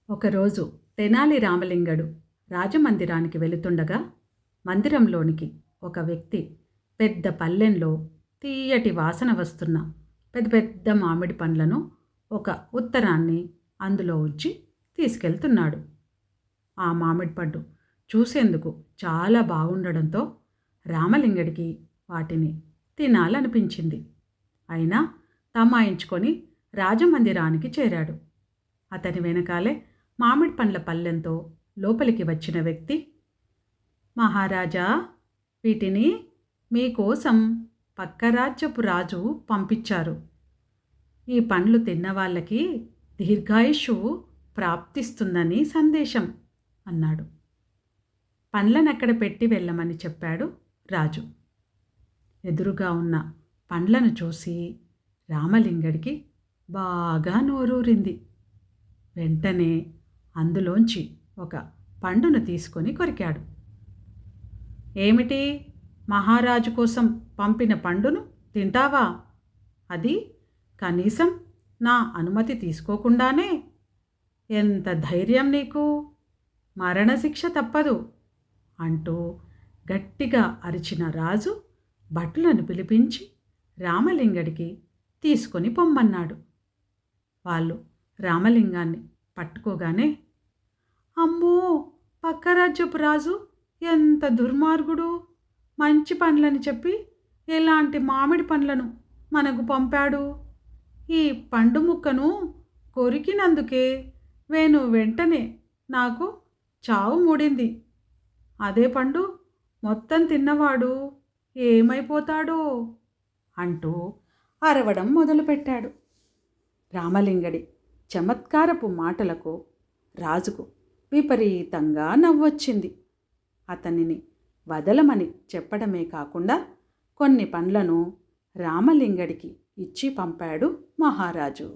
ఒకరోజు తెనాలి రామలింగడు రాజమందిరానికి వెళుతుండగా మందిరంలోనికి ఒక వ్యక్తి పెద్ద పల్లెంలో తీయటి వాసన వస్తున్న పెద్ద పెద్ద మామిడి పండ్లను ఒక ఉత్తరాన్ని అందులో ఉంచి తీసుకెళ్తున్నాడు. ఆ మామిడి పండు చూసేందుకు చాలా బాగుండడంతో రామలింగడికి వాటిని తినాలనిపించింది. అయినా తమాయించుకొని రాజమందిరానికి చేరాడు. అతని వెనకాలే మామిడి పండ్ల పళ్ళెంతో లోపలికి వచ్చిన వ్యక్తి, మహారాజా, వీటిని మీకోసం పక్క రాజ్యపు రాజు పంపించారు. ఈ పండ్లు తిన్నవాళ్ళకి దీర్ఘాయుష్షు ప్రాప్తిస్తుందని సందేశం అన్నాడు. పండ్లనక్కడ పెట్టి వెళ్ళమని చెప్పాడు రాజు. ఎదురుగా ఉన్న పండ్లను చూసి రామలింగడికి బాగా నోరూరింది. వెంటనే అందులోంచి ఒక పండును తీసుకొని కొరికాడు. ఏమిటి, మహారాజు కోసం పంపిన పండును తింటావా? అది కనీసం నా అనుమతి తీసుకోకుండానే? ఎంత ధైర్యం నీకు! మరణశిక్ష తప్పదు అంటూ గట్టిగా అరిచిన రాజు భటులను పిలిపించి రామలింగడికి తీసుకొని పొమ్మన్నాడు. వాళ్ళు రామలింగాన్ని పట్టుకోగానే, అమ్మో, పక్క రాజ్యపు రాజు ఎంత దుర్మార్గుడు! మంచి పండ్లని చెప్పి ఎలాంటి మామిడి పండ్లను మనకు పంపాడు. ఈ పండు ముక్కను కొరికినందుకే వెంటనే నాకు చావు మూడింది. అదే పండు మొత్తం తిన్నవాడు ఏమైపోతాడో అంటూ అరవడం మొదలుపెట్టాడు. రామలింగడి చమత్కారపు మాటలకు రాజుకు విపరీతంగా నవ్వొచ్చింది. అతనిని వదలమని చెప్పడమే కాకుండా కొన్ని పండ్లను రామలింగడికి ఇచ్చి పంపాడు మహారాజు.